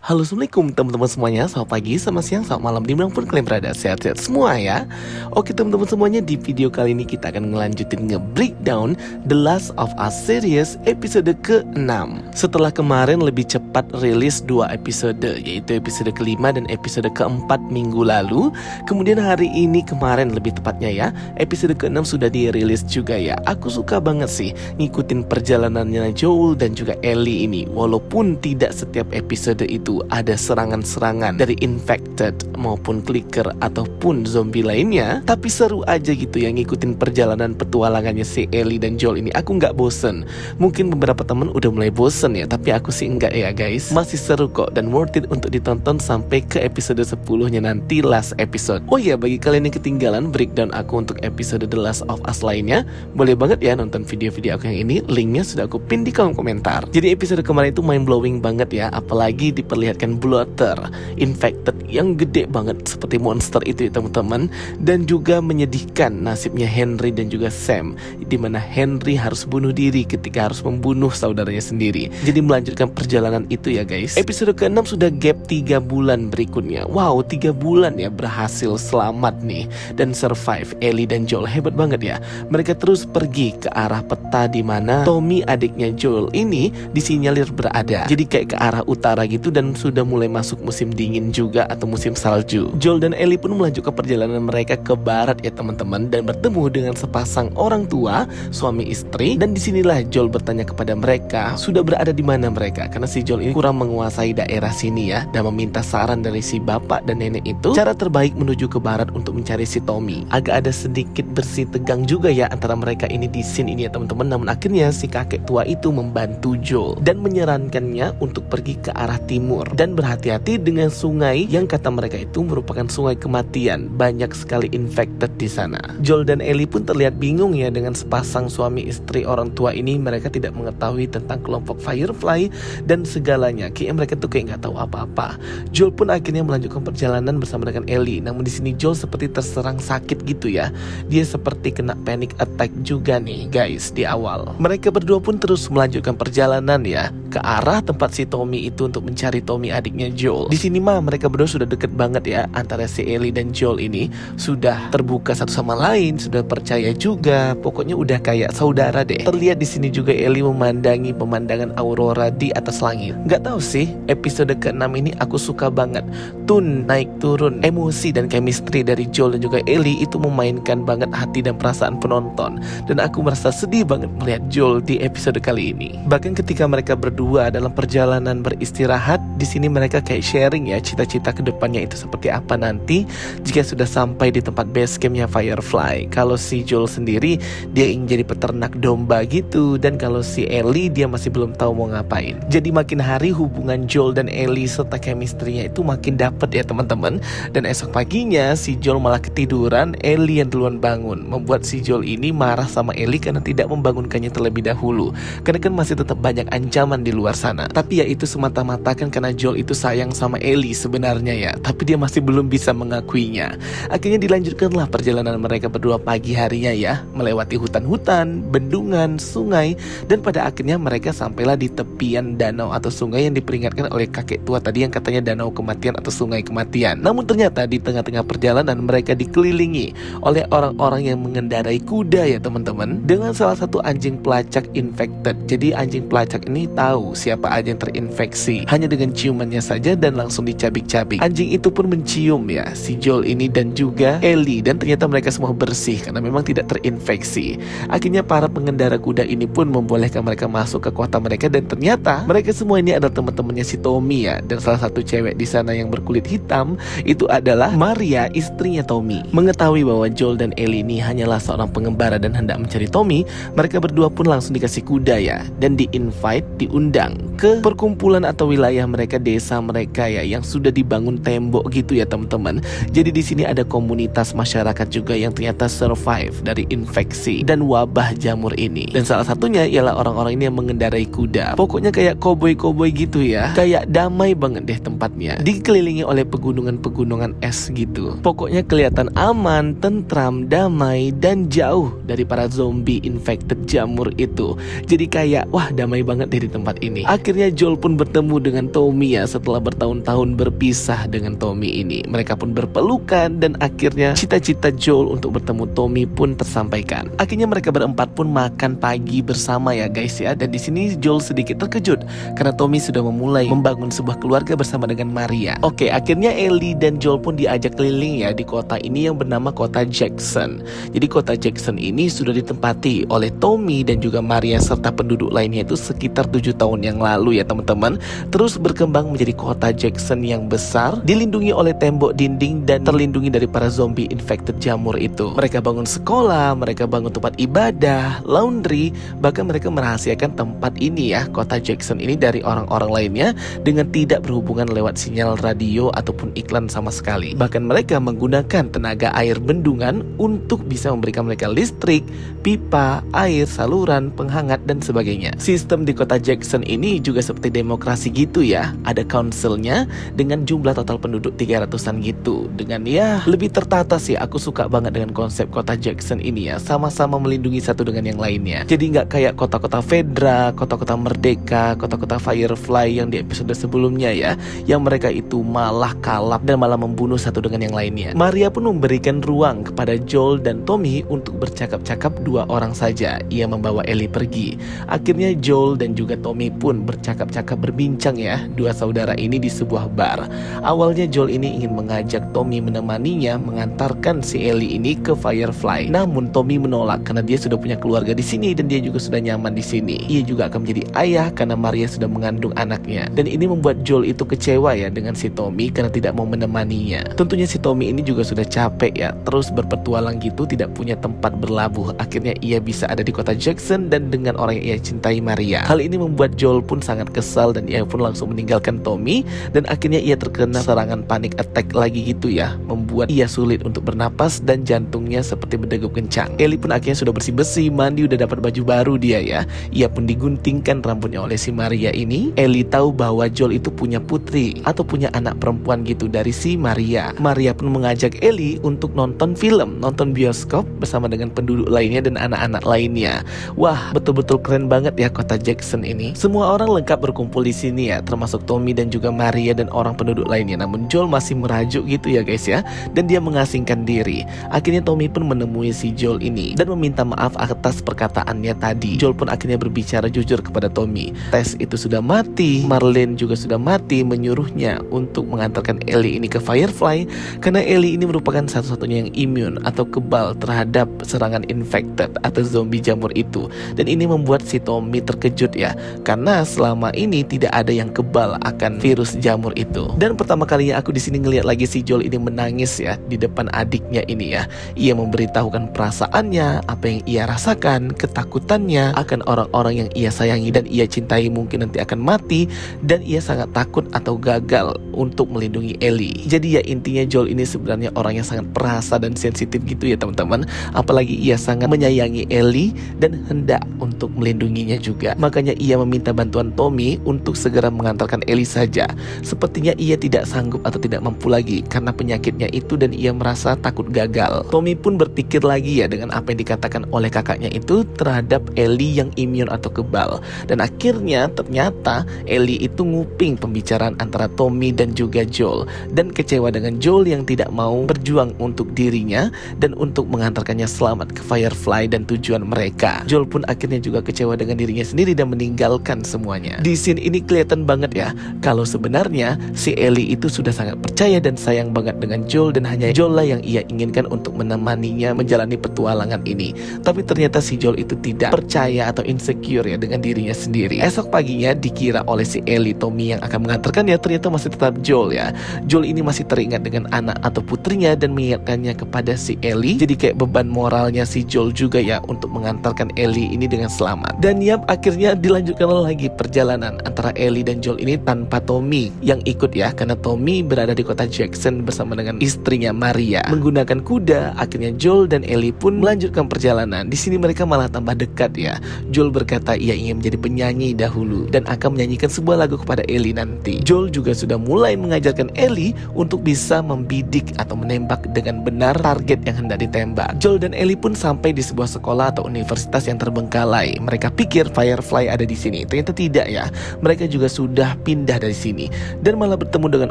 Halo, assalamualaikum teman-teman semuanya. Selamat pagi, selamat siang, selamat malam, dimanapun kalian berada. Sehat-sehat semua ya. Oke teman-teman semuanya, di video kali ini kita akan ngelanjutin nge-breakdown The Last of Us series episode ke-6. Setelah kemarin lebih cepat rilis 2 episode, yaitu episode ke-5 dan episode ke-4 minggu lalu. Kemudian hari ini, kemarin lebih tepatnya ya, episode ke-6 sudah dirilis juga ya. Aku suka banget sih ngikutin perjalanannya Joel dan juga Ellie ini. Walaupun tidak setiap episode itu ada serangan-serangan dari infected maupun clicker ataupun zombie lainnya, tapi seru aja gitu ya ngikutin perjalanan petualangannya si Ellie dan Joel ini. Aku nggak bosen. Mungkin beberapa teman udah mulai bosen ya, tapi aku sih enggak ya guys. Masih seru kok dan worth it untuk ditonton sampai ke episode 10-nya nanti, last episode. Oh iya, bagi kalian yang ketinggalan breakdown aku untuk episode The Last of Us lainnya, boleh banget ya nonton video-video aku yang ini. Linknya sudah aku pin di kolom komentar. Jadi episode kemarin itu mind blowing banget ya, apalagi diperlihatkan bloater infected yang gede banget seperti monster itu ya teman-teman. Dan juga menyedihkan nasibnya Henry dan juga Sam, dimana Henry harus bunuh diri ketika harus membunuh saudaranya sendiri. Jadi melanjutkan perjalanan itu ya guys. Episode ke-6 sudah gap 3 bulan berikutnya. Wow, 3 bulan ya berhasil selamat nih dan survive. Ellie dan Joel hebat banget ya. Mereka terus pergi ke arah peta di mana Tommy adiknya Joel ini disinyalir berada. Jadi kayak ke arah utara gitu, dan sudah mulai masuk musim dingin juga atau musim salju. Joel dan Ellie pun melanjutkan perjalanan mereka ke barat ya teman-teman, dan bertemu dengan sepasang orang tua, suami istri. Dan disinilah Joel bertanya kepada mereka sudah berada di mana mereka, karena si Joel ini kurang menguasai daerah sini ya, dan meminta saran dari si bapak dan nenek itu cara terbaik menuju ke barat untuk mencari si Tommy. Agak ada sedikit bersih tegang juga ya antara mereka ini di scene ini ya teman-teman. Namun akhirnya si kakek tua itu membantu Joel dan menyarankannya untuk pergi ke arah timur dan berhati-hati dengan sungai yang kata mereka itu merupakan sungai kematian. Banyak sekali infected di sana. Joel dan Ellie pun terlihat bingung ya dengan sepasang suami istri orang tua ini. Mereka tidak mengetahui tentang kelompok Firefly dan segalanya. Kayaknya mereka tuh kayak nggak tahu apa-apa. Joel pun akhirnya melanjutkan perjalanan bersama dengan Ellie. Namun di sini Joel seperti terserang sakit gitu ya. Dia seperti kena panic attack juga nih guys di awal. Mereka berdua pun terus melanjutkan perjalanan ya ke arah tempat si Tommy itu untuk mencari Tommy adiknya Joel. Di sini mah mereka berdua sudah deket banget ya, antara si Ellie dan Joel ini sudah terbuka satu sama lain, sudah percaya juga. Pokoknya udah kayak saudara deh. Terlihat di sini juga Ellie memandangi pemandangan aurora di atas langit. Nggak tahu sih, episode ke-6 ini aku suka banget. Tune naik turun, emosi dan chemistry dari Joel dan juga Ellie itu memainkan banget hati dan perasaan penonton. Dan aku merasa sedih banget melihat Joel di episode kali ini. Bahkan ketika mereka berdua dalam perjalanan beristirahat, di sini mereka kayak sharing ya cita-cita kedepannya itu seperti apa nanti jika sudah sampai di tempat base campnya Firefly. Kalau si Joel sendiri dia ingin jadi peternak domba gitu, dan kalau si Ellie dia masih belum tahu mau ngapain. Jadi makin hari hubungan Joel dan Ellie serta chemistry-nya itu makin dapet ya teman-teman. Dan esok paginya si Joel malah ketiduran, Ellie yang duluan bangun, membuat si Joel ini marah sama Ellie karena tidak membangunkannya terlebih dahulu. Karena kan masih tetap banyak ancaman di luar sana. Tapi ya itu semata-mata kan karena Joel itu sayang sama Ellie sebenarnya ya, tapi dia masih belum bisa mengakuinya. Akhirnya dilanjutkanlah perjalanan mereka berdua pagi harinya ya, melewati hutan-hutan, bendungan, sungai, dan pada akhirnya mereka sampailah di tepian danau atau sungai yang diperingatkan oleh kakek tua tadi yang katanya danau kematian atau sungai kematian. Namun ternyata di tengah-tengah perjalanan mereka dikelilingi oleh orang-orang yang mengendarai kuda ya teman-teman, dengan salah satu anjing pelacak infected. Jadi anjing pelacak ini tahu siapa aja yang terinfeksi hanya dengan ciumannya saja dan langsung dicabik-cabik. Anjing itu pun mencium ya si Joel ini dan juga Ellie, dan ternyata mereka semua bersih karena memang tidak terinfeksi. Akhirnya para pengendara kuda ini pun membolehkan mereka masuk ke kota mereka, dan ternyata mereka semua ini adalah teman-temannya si Tommy ya. Dan salah satu cewek di sana yang berkulit hitam itu adalah Maria, istrinya Tommy. Mengetahui bahwa Joel dan Ellie ini hanyalah seorang pengembara dan hendak mencari Tommy, mereka berdua pun langsung dikasih kuda ya, dan diundang ke perkumpulan atau wilayah mereka, desa mereka ya, yang sudah dibangun tembok gitu ya teman-teman. Jadi di sini ada komunitas masyarakat juga yang ternyata survive dari infeksi dan wabah jamur ini. Dan salah satunya ialah orang-orang ini yang mengendarai kuda. Pokoknya kayak koboi-koboi gitu ya. Kayak damai banget deh tempatnya. Dikelilingi oleh pegunungan-pegunungan es gitu. Pokoknya kelihatan aman, tentram, damai, dan jauh dari para zombie infected jamur itu. Jadi kayak wah damai banget deh di tempat ini. Akhirnya Joel pun bertemu dengan Tommy ya setelah bertahun-tahun berpisah dengan Tommy ini. Mereka pun berpelukan dan akhirnya cita-cita Joel untuk bertemu Tommy pun tersampaikan. Akhirnya mereka berempat pun makan pagi bersama ya guys ya. Dan di sini Joel sedikit terkejut karena Tommy sudah memulai membangun sebuah keluarga bersama dengan Maria. Oke, akhirnya Ellie dan Joel pun diajak keliling ya di kota ini yang bernama kota Jackson. Jadi kota Jackson ini sudah ditempati oleh Tommy dan juga Maria serta penduduk lainnya itu sekitar 7 tahun yang lalu ya teman-teman. Terus berkembang menjadi kota Jackson yang besar, dilindungi oleh tembok dinding dan terlindungi dari para zombie infected jamur itu. Mereka bangun sekolah, mereka bangun tempat ibadah, laundry, bahkan mereka merahasiakan tempat ini ya, kota Jackson ini dari orang-orang lainnya dengan tidak berhubungan lewat sinyal radio ataupun iklan sama sekali. Bahkan mereka menggunakan tenaga air bendungan untuk bisa memberikan mereka listrik, pipa, air, saluran, penghangat dan sebagainya. Sistem di kota Jackson ini juga seperti demokrasi gitu ya. Ada councilnya dengan jumlah total penduduk 300-an gitu. Dengan ya lebih tertata sih. Aku suka banget dengan konsep kota Jackson ini ya. Sama-sama melindungi satu dengan yang lainnya. Jadi nggak kayak kota-kota Fedra, kota-kota Merdeka, kota-kota Firefly yang di episode sebelumnya ya. Yang mereka itu malah kalap dan malah membunuh satu dengan yang lainnya. Maria pun memberikan ruang kepada Joel dan Tommy untuk bercakap-cakap 2 orang saja. Ia membawa Ellie pergi. Akhirnya Joel dan juga Tommy pun bercakap-cakap berbincang ya, 2 saudara ini di sebuah bar. Awalnya Joel ini ingin mengajak Tommy menemaninya mengantarkan si Ellie ini ke Firefly. Namun Tommy menolak karena dia sudah punya keluarga di sini dan dia juga sudah nyaman di sini. Ia juga akan menjadi ayah karena Maria sudah mengandung anaknya. Dan ini membuat Joel itu kecewa ya dengan si Tommy karena tidak mau menemaninya. Tentunya si Tommy ini juga sudah capek ya, terus berpetualang gitu, tidak punya tempat berlabuh. Akhirnya ia bisa ada di kota Jackson dan dengan orang yang ia cintai, Maria. Hal ini membuat Joel pun sangat kesal dan ia pun langsung meninggalkan Tommy dan akhirnya ia terkena serangan panik attack lagi gitu ya, membuat ia sulit untuk bernapas dan jantungnya seperti berdegup kencang. Ellie pun akhirnya sudah bersih-bersih, mandi, udah dapat baju baru dia ya. Ia pun diguntingkan rambutnya oleh si Maria ini. Ellie tahu bahwa Joel itu punya putri atau punya anak perempuan gitu dari si Maria. Maria pun mengajak Ellie untuk nonton film, nonton bioskop bersama dengan penduduk lainnya dan anak-anak lainnya. Wah, betul-betul keren banget ya kota Jackson ini. Semua orang lengkap berkumpul di sini ya, termasuk Tommy dan juga Maria dan orang penduduk lainnya. Namun Joel masih merajuk gitu ya guys ya, dan dia mengasingkan diri. Akhirnya Tommy pun menemui si Joel ini dan meminta maaf atas perkataannya tadi. Joel pun akhirnya berbicara jujur kepada Tommy. Tess itu sudah mati, Marlene juga sudah mati, menyuruhnya untuk mengantarkan Ellie ini ke Firefly karena Ellie ini merupakan satu-satunya yang imun atau kebal terhadap serangan infected atau zombie jamur itu. Dan ini membuat si Tommy terkejut ya, karena selama ini tidak ada yang kebal akan virus jamur itu. Dan pertama kalinya aku di sini ngelihat lagi si Joel ini menangis ya di depan adiknya ini ya. Ia memberitahukan perasaannya, apa yang ia rasakan, ketakutannya akan orang-orang yang ia sayangi dan ia cintai mungkin nanti akan mati, dan ia sangat takut atau gagal untuk melindungi Ellie. Jadi ya intinya Joel ini sebenarnya orang yang sangat perasa dan sensitif gitu ya teman-teman. Apalagi ia sangat menyayangi Ellie dan hendak untuk melindunginya juga. Makanya ia meminta bantuan Tommy untuk segera mengantarkan Ellie saja. Sepertinya ia tidak sanggup atau tidak mampu lagi karena penyakitnya itu dan ia merasa takut gagal. Tommy pun berpikir lagi ya dengan apa yang dikatakan oleh kakaknya itu terhadap Ellie yang imun atau kebal. Dan akhirnya ternyata Ellie itu nguping pembicaraan antara Tommy dan juga Joel dan kecewa dengan Joel yang tidak mau berjuang untuk dirinya dan untuk mengantarkannya selamat ke Firefly dan tujuan mereka. Joel pun akhirnya juga kecewa dengan dirinya sendiri dan meninggalkan semuanya. Di scene ini kelihatan banget ya kalau sebenarnya si Ellie itu sudah sangat percaya dan sayang banget dengan Joel dan hanya Joel lah yang ia inginkan untuk menemaninya menjalani petualangan ini. Tapi ternyata si Joel itu tidak percaya atau insecure ya dengan dirinya sendiri. Esok paginya dikira oleh si Ellie Tommy yang akan mengantarkan ya, ternyata masih tetap Joel ya. Joel ini masih teringat dengan anak atau putrinya dan mengingatkannya kepada si Ellie. Jadi kayak beban moralnya si Joel juga ya untuk mengantarkan Ellie ini dengan selamat. Dan yap, akhirnya dilanjutkan lagi perjalanan antara Ellie dan Joel ini tanpa Tommy yang ikut ya, karena Tommy berada di kota Jackson bersama dengan istrinya Maria menggunakan kuda. Akhirnya Joel dan Ellie pun melanjutkan perjalanan. Di sini mereka malah tambah dekat ya. Joel berkata ia ingin menjadi penyanyi dahulu dan akan menyanyikan sebuah lagu kepada Ellie nanti. Joel juga sudah mulai mengajarkan Ellie untuk bisa membidik atau menembak dengan benar target yang hendak ditembak. Joel dan Ellie pun sampai di sebuah sekolah atau universitas yang terbengkalai. Mereka pikir Firefly ada di sini. Ternyata tidak tidak ya, mereka juga sudah pindah dari sini dan malah bertemu dengan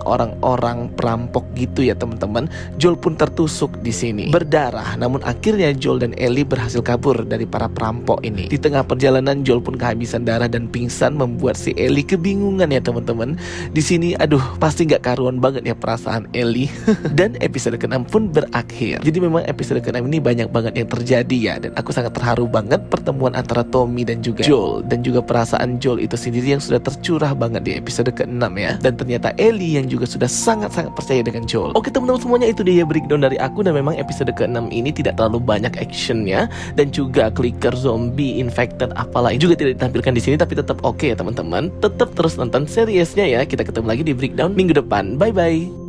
orang-orang perampok gitu ya teman-teman. Joel pun tertusuk di sini berdarah, namun akhirnya Joel dan Ellie berhasil kabur dari para perampok ini. Di tengah perjalanan Joel pun kehabisan darah dan pingsan, membuat si Ellie kebingungan ya teman-teman. Di sini aduh pasti nggak karuan banget ya perasaan Ellie. Dan episode ke-6 pun berakhir. Jadi memang episode ke-6 ini banyak banget yang terjadi ya, dan aku sangat terharu banget pertemuan antara Tommy dan juga Joel, dan juga perasaan Joel itu sendiri yang sudah tercurah banget di episode ke-6 ya. Dan ternyata Ellie yang juga sudah sangat-sangat percaya dengan Joel. Oke teman-teman semuanya, itu dia breakdown dari aku, dan memang episode ke-6 ini tidak terlalu banyak actionnya, dan juga clicker, zombie, infected, apalah juga tidak ditampilkan di sini, tapi tetap oke ya teman-teman. Tetap terus nonton seriesnya ya. Kita ketemu lagi di breakdown minggu depan. Bye bye.